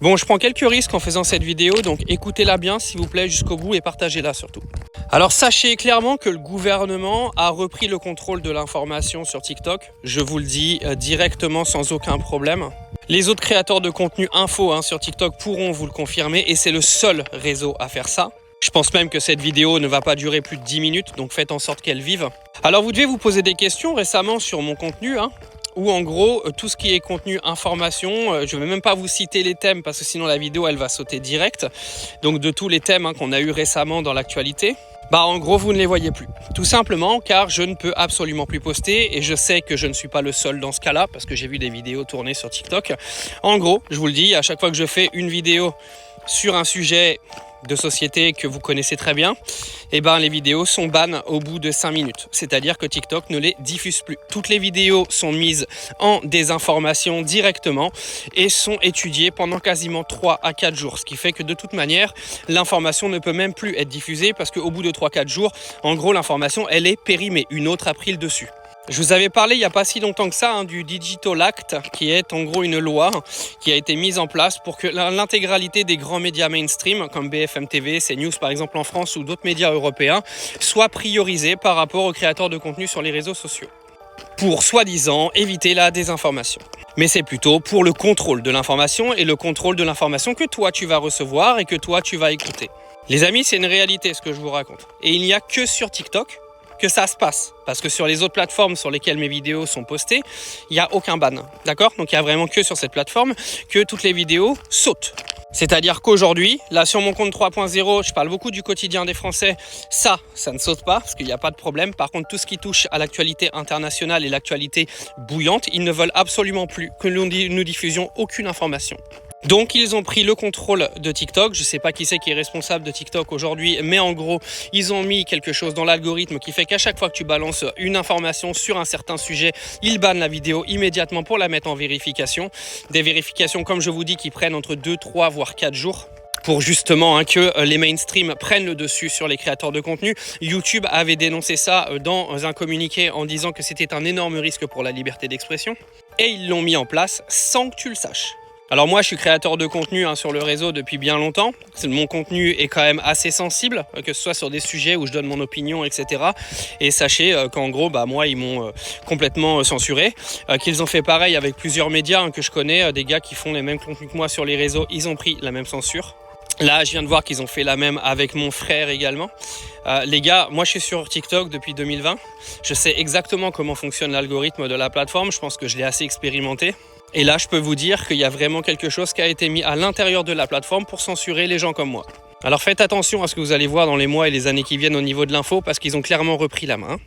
Bon, je prends quelques risques en faisant cette vidéo, donc écoutez-la bien s'il vous plaît jusqu'au bout et partagez-la surtout. Alors sachez clairement que le gouvernement a repris le contrôle de l'information sur TikTok, je vous le dis directement sans aucun problème. Les autres créateurs de contenu info sur TikTok pourront vous le confirmer et c'est le seul réseau à faire ça. Je pense même que cette vidéo ne va pas durer plus de 10 minutes, donc faites en sorte qu'elle vive. Alors vous devez vous poser des questions récemment sur mon contenu, où en gros, tout ce qui est contenu information, je ne vais même pas vous citer les thèmes parce que sinon la vidéo elle va sauter direct. Donc de tous les thèmes qu'on a eu récemment dans l'actualité, en gros vous ne les voyez plus. Tout simplement car je ne peux absolument plus poster et je sais que je ne suis pas le seul dans ce cas-là parce que j'ai vu des vidéos tournées sur TikTok. En gros, je vous le dis, à chaque fois que je fais une vidéo sur un sujet de société que vous connaissez très bien, les vidéos sont bannes au bout de 5 minutes. C'est-à-dire que TikTok ne les diffuse plus. Toutes les vidéos sont mises en désinformation directement et sont étudiées pendant quasiment 3 à 4 jours. Ce qui fait que de toute manière, l'information ne peut même plus être diffusée parce qu'au bout de 3-4 jours, en gros, l'information, elle est périmée. Une autre a pris le dessus. Je vous avais parlé il n'y a pas si longtemps que ça du Digital Act, qui est en gros une loi qui a été mise en place pour que l'intégralité des grands médias mainstream, comme BFM TV, CNews par exemple en France ou d'autres médias européens, soit priorisée par rapport aux créateurs de contenu sur les réseaux sociaux. Pour soi-disant éviter la désinformation. Mais c'est plutôt pour le contrôle de l'information et le contrôle de l'information que toi tu vas recevoir et que toi tu vas écouter. Les amis, c'est une réalité ce que je vous raconte. Et il n'y a que sur TikTok que ça se passe. Parce que sur les autres plateformes sur lesquelles mes vidéos sont postées, il n'y a aucun ban. D'accord? Donc il n'y a vraiment que sur cette plateforme que toutes les vidéos sautent. C'est-à-dire qu'aujourd'hui, là sur mon compte 3.0, je parle beaucoup du quotidien des Français. Ça ne saute pas parce qu'il n'y a pas de problème. Par contre, tout ce qui touche à l'actualité internationale et l'actualité bouillante, ils ne veulent absolument plus que nous diffusions aucune information. Donc ils ont pris le contrôle de TikTok, je ne sais pas qui c'est qui est responsable de TikTok aujourd'hui, mais en gros ils ont mis quelque chose dans l'algorithme qui fait qu'à chaque fois que tu balances une information sur un certain sujet, ils bannent la vidéo immédiatement pour la mettre en vérification. Des vérifications comme je vous dis qui prennent entre 2, 3 voire 4 jours. Pour justement que les mainstream prennent le dessus sur les créateurs de contenu. YouTube avait dénoncé ça dans un communiqué en disant que c'était un énorme risque pour la liberté d'expression. Et ils l'ont mis en place sans que tu le saches. Alors moi je suis créateur de contenu sur le réseau depuis bien longtemps. Mon contenu est quand même assez sensible, que ce soit sur des sujets où je donne mon opinion, etc. Et sachez qu'en gros, moi ils m'ont complètement censuré. Qu'ils ont fait pareil avec plusieurs médias que je connais, des gars qui font les mêmes contenus que moi sur les réseaux, ils ont pris la même censure. Là, je viens de voir qu'ils ont fait la même avec mon frère également. Les gars, moi je suis sur TikTok depuis 2020. Je sais exactement comment fonctionne l'algorithme de la plateforme. Je pense que je l'ai assez expérimenté. Et là, je peux vous dire qu'il y a vraiment quelque chose qui a été mis à l'intérieur de la plateforme pour censurer les gens comme moi. Alors faites attention à ce que vous allez voir dans les mois et les années qui viennent au niveau de l'info parce qu'ils ont clairement repris la main.